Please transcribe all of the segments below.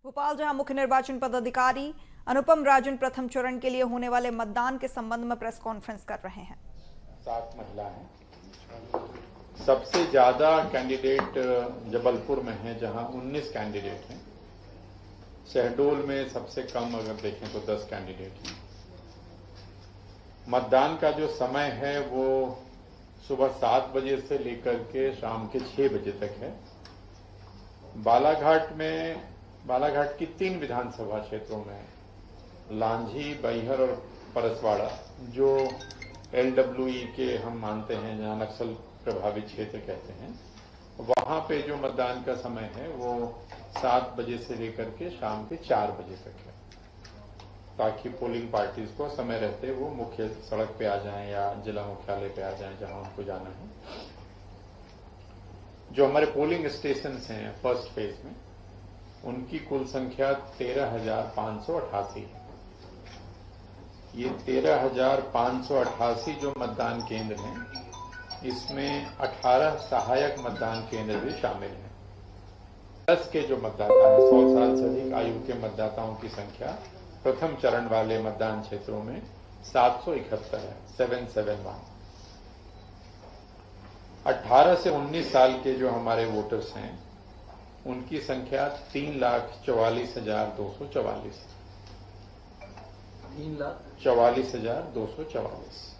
भोपाल जहां मुख्य निर्वाचन पदाधिकारी अनुपम राजन प्रथम चरण के लिए होने वाले मतदान के संबंध में प्रेस कॉन्फ्रेंस कर रहे हैं। 7 महिला हैं। सबसे ज्यादा कैंडिडेट जबलपुर में हैं, जहां 19 कैंडिडेट हैं। शहडोल में सबसे कम अगर देखें तो 10 कैंडिडेट हैं। मतदान का जो समय है वो सुबह 7 बजे से लेकर के शाम के 6 बजे तक है। बालाघाट की 3 विधानसभा क्षेत्रों में लांझी, बैहर और परसवाड़ा, जो LWE के हम मानते हैं, जहां नक्सल प्रभावित क्षेत्र कहते हैं, वहां पे जो मतदान का समय है वो 7 बजे से लेकर के शाम के 4 बजे तक है, ताकि पोलिंग पार्टीज को समय रहते वो मुख्य सड़क पे आ जाएं या जिला मुख्यालय पे आ जाएं जहां उनको जाना है। जो हमारे पोलिंग स्टेशन हैं फर्स्ट फेज में, उनकी कुल संख्या 13,588 है। ये 13,588 जो मतदान केंद्र हैं, इसमें 18 सहायक मतदान केंद्र भी शामिल हैं। 10 के जो मतदाता हैं, 100 साल से अधिक आयु के मतदाताओं की संख्या प्रथम चरण वाले मतदान क्षेत्रों में 771 है, 771। 18 से 19 साल के जो हमारे वोटर्स हैं, उनकी संख्या 3,44,244 है। 3,44,244।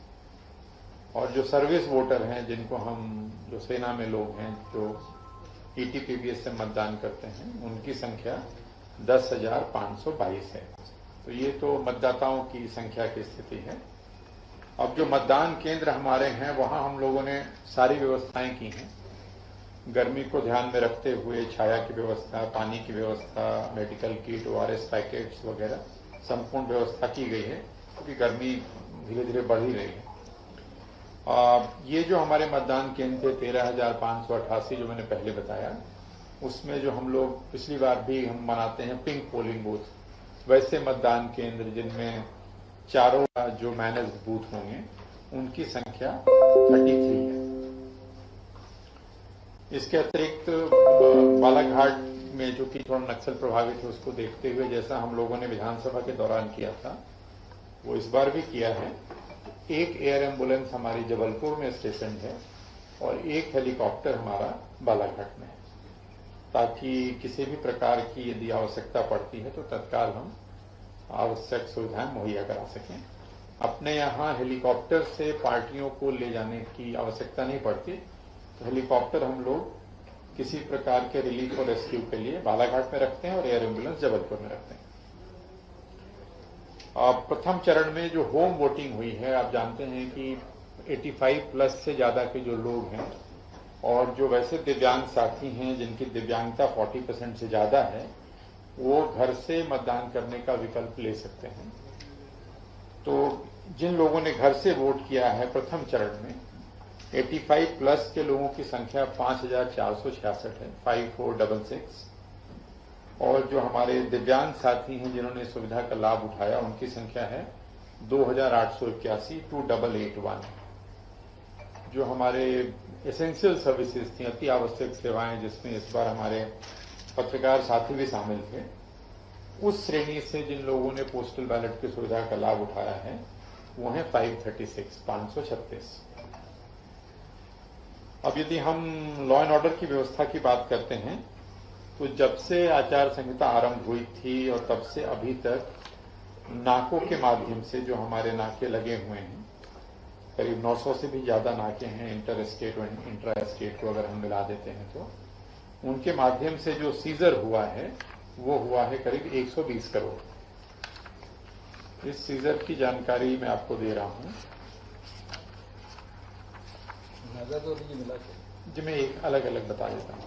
और जो सर्विस वोटर हैं, जिनको हम, जो सेना में लोग हैं जो ETPBS से मतदान करते हैं, उनकी संख्या 10,522 है। तो ये तो मतदाताओं की संख्या की स्थिति है। अब जो मतदान केंद्र हमारे हैं, वहां हम लोगों ने सारी व्यवस्थाएं की हैं। गर्मी को ध्यान में रखते हुए छाया की व्यवस्था, पानी की व्यवस्था, मेडिकल किट, ORS पैकेट्स वगैरह संपूर्ण व्यवस्था की गई है, क्योंकि गर्मी धीरे धीरे बढ़ ही रही है। ये जो हमारे मतदान केंद्र थे 13,588 जो मैंने पहले बताया, उसमें जो हम लोग पिछली बार भी हम मनाते हैं पिंक पोलिंग बूथ, वैसे मतदान केंद्र जिनमें चारों जो मैनेज्ड बूथ होंगे, उनकी संख्या 33 है। इसके अतिरिक्त बालाघाट में जो कि थोड़ा नक्सल प्रभावित है, उसको देखते हुए जैसा हम लोगों ने विधानसभा के दौरान किया था, वो इस बार भी किया है। एक एयर एम्बुलेंस हमारी जबलपुर में स्टेशन है और एक हेलीकॉप्टर हमारा बालाघाट में है, ताकि किसी भी प्रकार की यदि आवश्यकता पड़ती है तो तत्काल हम आवश्यक सुविधाएं मुहैया करा सकें। अपने यहाँ हेलीकॉप्टर से पार्टियों को ले जाने की आवश्यकता नहीं पड़ती, तो हेलीकॉप्टर हम लोग किसी प्रकार के रिलीफ और रेस्क्यू के लिए बालाघाट में रखते हैं और एयर एम्बुलेंस जबलपुर में रखते हैं। प्रथम चरण में जो होम वोटिंग हुई है, आप जानते हैं कि 85+ से ज्यादा के जो लोग हैं और जो वैसे दिव्यांग साथी हैं जिनकी दिव्यांगता 40% से ज्यादा है, वो घर से मतदान करने का विकल्प ले सकते हैं। तो जिन लोगों ने घर से वोट किया है प्रथम चरण में, 85+ के लोगों की संख्या 5,466 है, 5466। और जो हमारे दिव्यांग साथी हैं जिन्होंने सुविधा का लाभ उठाया, उनकी संख्या है 2,881, 2881। जो हमारे एसेंशियल सर्विसेज थी, अति आवश्यक सेवाएं, जिसमें इस बार हमारे पत्रकार साथी भी शामिल थे, उस श्रेणी से जिन लोगों ने पोस्टल बैलेट की सुविधा का लाभ उठाया है, वो है 536। अब यदि हम लॉ एंड ऑर्डर की व्यवस्था की बात करते हैं, तो जब से आचार संहिता आरंभ हुई थी और तब से अभी तक नाकों के माध्यम से, जो हमारे नाके लगे हुए हैं, करीब 900 से भी ज्यादा नाके हैं, इंटर स्टेट और इंट्रा स्टेट को अगर हम मिला देते हैं तो, उनके माध्यम से जो सीजर हुआ है वो हुआ है करीब 120 करोड़। इस सीजर की जानकारी मैं आपको दे रहा हूं। जी, मैं एक अलग अलग बता देता हूं।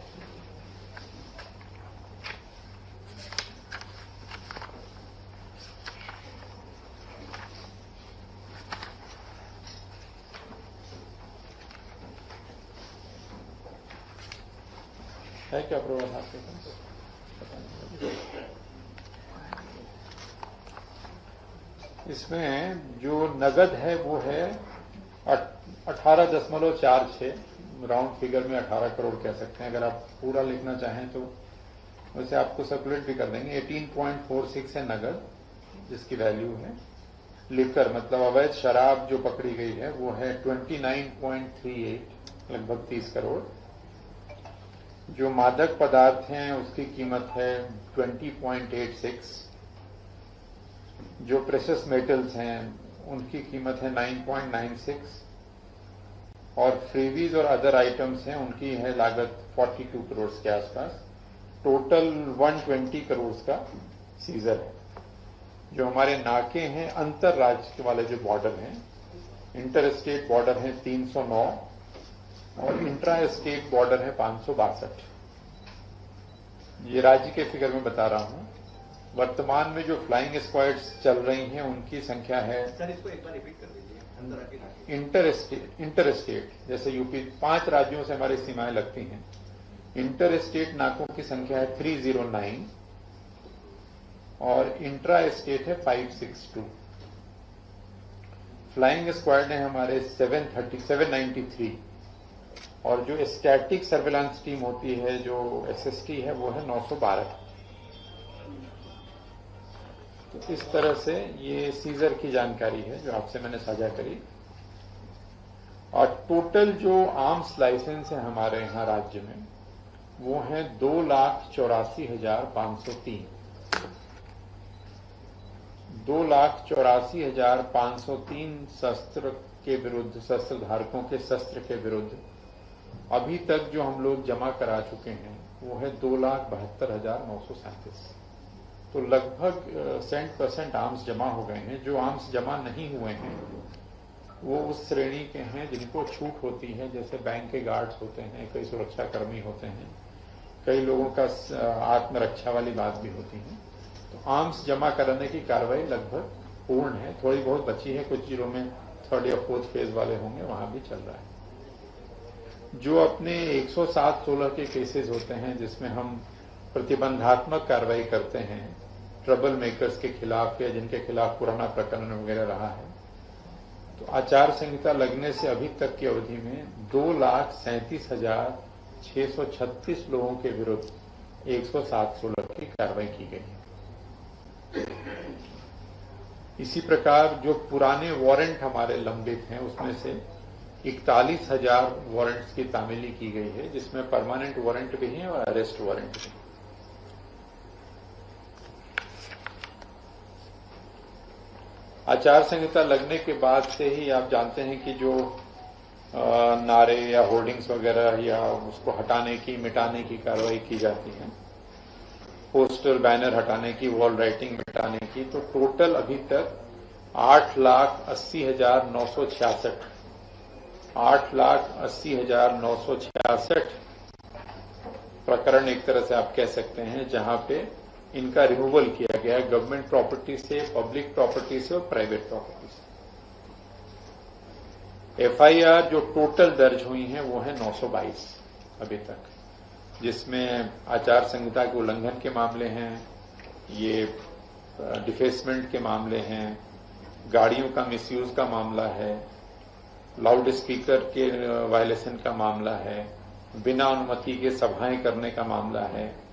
है क्या प्रबंध आपके पास? इसमें जो नगद है वो है 18.46, राउंड फिगर में 18 करोड़ कह सकते हैं। अगर आप पूरा लिखना चाहें तो वैसे आपको सर्कुलेट भी कर देंगे। 18.46 है नगद, जिसकी वैल्यू है। लिकर मतलब अवैध शराब जो पकड़ी गई है वो है 29.38, लगभग 30 करोड़। जो मादक पदार्थ हैं उसकी कीमत है 20.86। जो प्रेशियस मेटल्स हैं उनकी कीमत है 9.96। और फ्रीवीज और अदर आइटम्स हैं उनकी है लागत 42 करोड़ के आसपास। टोटल 120 करोड़ का सीजर है। जो हमारे नाके हैं अंतरराज्य वाले जो बॉर्डर हैं, इंटर स्टेट बॉर्डर है 309 और इंट्रा स्टेट बॉर्डर है 562। ये राज्य के फिगर में बता रहा हूं। वर्तमान में जो फ्लाइंग स्क्वाड्स चल रही हैं उनकी संख्या है, सर इसको एक बार रिपीट कर दीजिए। इंटर स्टेट जैसे यूपी 5 राज्यों से हमारी सीमाएं लगती हैं। इंटर स्टेट नाकों की संख्या है 309 और इंट्रा स्टेट है 562। फ्लाइंग स्क्वाड है हमारे 793 और जो स्टैटिक सर्विलांस टीम होती है जो एसएसटी है वो है 912। तो इस तरह से ये सीजर की जानकारी है जो आपसे मैंने साझा करी। और टोटल जो आर्म्स लाइसेंस है हमारे यहाँ राज्य में वो है 2,84,503। 2,84,503 शस्त्र के विरुद्ध, शस्त्र धारकों के शस्त्र के विरुद्ध अभी तक जो हम लोग जमा करा चुके हैं वो है 2,72,937। तो लगभग 100% आर्म्स जमा हो गए हैं। जो आर्म्स जमा नहीं हुए हैं वो उस श्रेणी के हैं जिनको छूट होती है, जैसे बैंक के गार्ड्स होते हैं, कई सुरक्षा कर्मी होते हैं, कई लोगों का आत्मरक्षा वाली बात भी होती है। तो आर्म्स जमा कराने की कार्रवाई लगभग पूर्ण है। थोड़ी बहुत बची है, कुछ जिलों में 3rd या 4th फेज वाले होंगे, वहां भी चल रहा है। जो अपने 107-16 के केसेस होते हैं जिसमें हम प्रतिबंधात्मक कार्रवाई करते हैं ट्रबल मेकर्स के खिलाफ या जिनके खिलाफ पुराना प्रकरण वगैरह रहा है, तो आचार संहिता लगने से अभी तक की अवधि में 2,37,636 लोगों के विरुद्ध 107-16 की कार्रवाई की गई है। इसी प्रकार जो पुराने वारंट हमारे लंबित हैं उसमें से 41,000 वारंट्स की तामीली की गई है, जिसमें परमानेंट वारंट भी हैं और अरेस्ट वारंट भी। आचार संहिता लगने के बाद से ही आप जानते हैं कि जो नारे या होर्डिंग्स वगैरह या उसको हटाने की, मिटाने की कार्रवाई की जाती है, पोस्टर बैनर हटाने की, वॉल राइटिंग मिटाने की, तो टोटल अभी तक 8,80,966 प्रकरण एक तरह से आप कह सकते हैं जहां पे इनका रिमूवल किया गया है गवर्नमेंट प्रॉपर्टी से, पब्लिक प्रॉपर्टी से और प्राइवेट प्रॉपर्टी से। एफआईआर जो टोटल दर्ज हुई हैं वो है 922 अभी तक, जिसमें आचार संहिता के उल्लंघन के मामले हैं, ये डिफेसमेंट के मामले हैं, गाड़ियों का मिसयूज का मामला है, लाउड स्पीकर के वायलेशन का मामला है, बिना अनुमति के सभाएं करने का मामला है,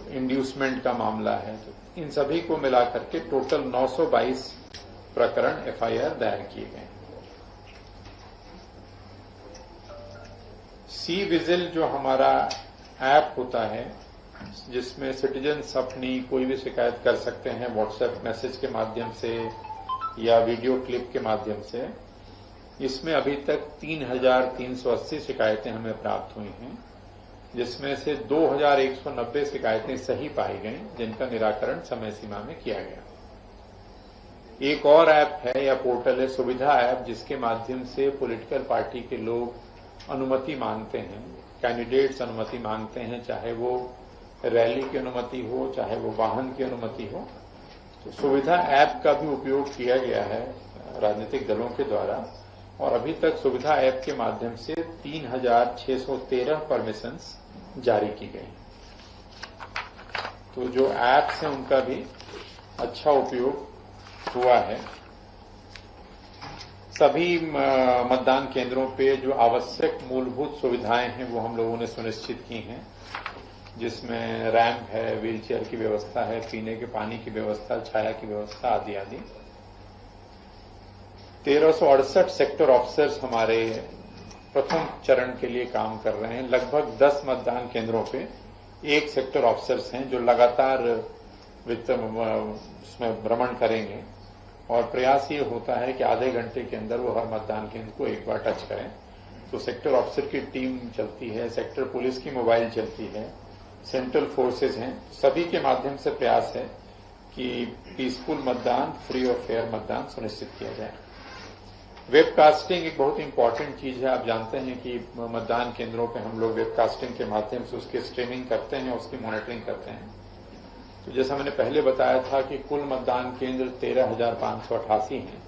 इंड्यूसमेंट का मामला है। तो इन सभी को मिलाकर के टोटल 922 प्रकरण एफआईआर दायर किए गए। सी विजिल जो हमारा ऐप होता है जिसमें सिटीजन्स अपनी कोई भी शिकायत कर सकते हैं व्हाट्सएप मैसेज के माध्यम से या वीडियो क्लिप के माध्यम से, इसमें अभी तक 3,380 शिकायतें हमें प्राप्त हुई हैं, जिसमें से 2,190 शिकायतें सही पाई गई जिनका निराकरण समय सीमा में किया गया। एक और ऐप है या पोर्टल है सुविधा ऐप, जिसके माध्यम से पॉलिटिकल पार्टी के लोग अनुमति मांगते हैं, कैंडिडेट्स अनुमति मांगते हैं, चाहे वो रैली की अनुमति हो, चाहे वो वाहन की अनुमति हो। तो सुविधा ऐप का भी उपयोग किया गया है राजनीतिक दलों के द्वारा और अभी तक सुविधा ऐप के माध्यम से 3,613 परमिशंस जारी की गई। तो जो ऐप्स हैं उनका भी अच्छा उपयोग हुआ है। सभी मतदान केंद्रों पे जो आवश्यक मूलभूत सुविधाएं हैं वो हम लोगों ने सुनिश्चित की हैं। जिसमें रैंप है, व्हीलचेयर की व्यवस्था है, पीने के पानी की व्यवस्था, छाया की व्यवस्था आदि आदि। 1368 सेक्टर ऑफिसर्स हमारे प्रथम चरण के लिए काम कर रहे हैं। लगभग 10 मतदान केंद्रों पे एक सेक्टर ऑफिसर्स हैं जो लगातार उसमें भ्रमण करेंगे और प्रयास ये होता है कि आधे घंटे के अंदर वो हर मतदान केंद्र को एक बार टच करें। तो सेक्टर ऑफिसर की टीम चलती है, सेक्टर पुलिस की मोबाइल चलती है, सेंट्रल फोर्सेज हैं, सभी के माध्यम से प्रयास है कि पीसफुल मतदान, फ्री और फेयर मतदान सुनिश्चित किया जाए। वेबकास्टिंग एक बहुत इंपॉर्टेंट चीज है। आप जानते हैं कि मतदान केंद्रों पे हम लोग वेबकास्टिंग के माध्यम से उसकी स्ट्रीमिंग करते हैं, उसकी मॉनिटरिंग करते हैं। तो जैसा मैंने पहले बताया था कि कुल मतदान केंद्र 13,588 हैं।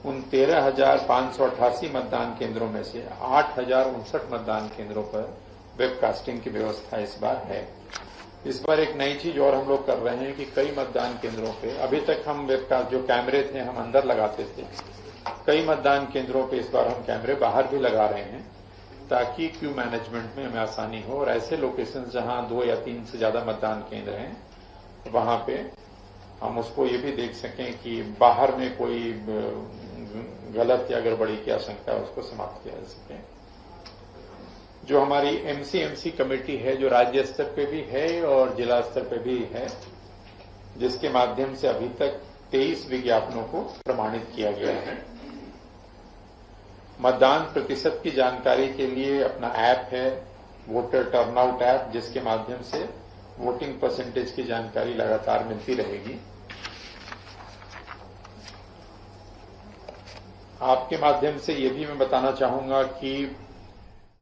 उन 13,588 मतदान केंद्रों में से 8,059 मतदान केंद्रों पर वेबकास्टिंग की व्यवस्था इस बार है। इस बार एक नई चीज और हम लोग कर रहे हैं कि कई मतदान केंद्रों पे अभी तक हम वेबकास्ट जो कैमरे थे हम अंदर लगाते थे, कई मतदान केंद्रों पे इस बार हम कैमरे बाहर भी लगा रहे हैं ताकि क्यू मैनेजमेंट में हमें आसानी हो। और ऐसे लोकेशन जहां 2 या 3 से ज्यादा मतदान केंद्र हैं वहां पे हम उसको ये भी देख सकें कि बाहर में कोई गलत या गड़बड़ी की आशंका है उसको समाप्त किया जा सके। जो हमारी एमसीएमसी कमेटी है जो राज्य स्तर पे भी है और जिला स्तर पे भी है, जिसके माध्यम से अभी तक 23 विज्ञापनों को प्रमाणित किया गया है। मतदान प्रतिशत की जानकारी के लिए अपना ऐप है, वोटर टर्नआउट ऐप, जिसके माध्यम से वोटिंग परसेंटेज की जानकारी लगातार मिलती रहेगी। आपके माध्यम से ये भी मैं बताना चाहूंगा कि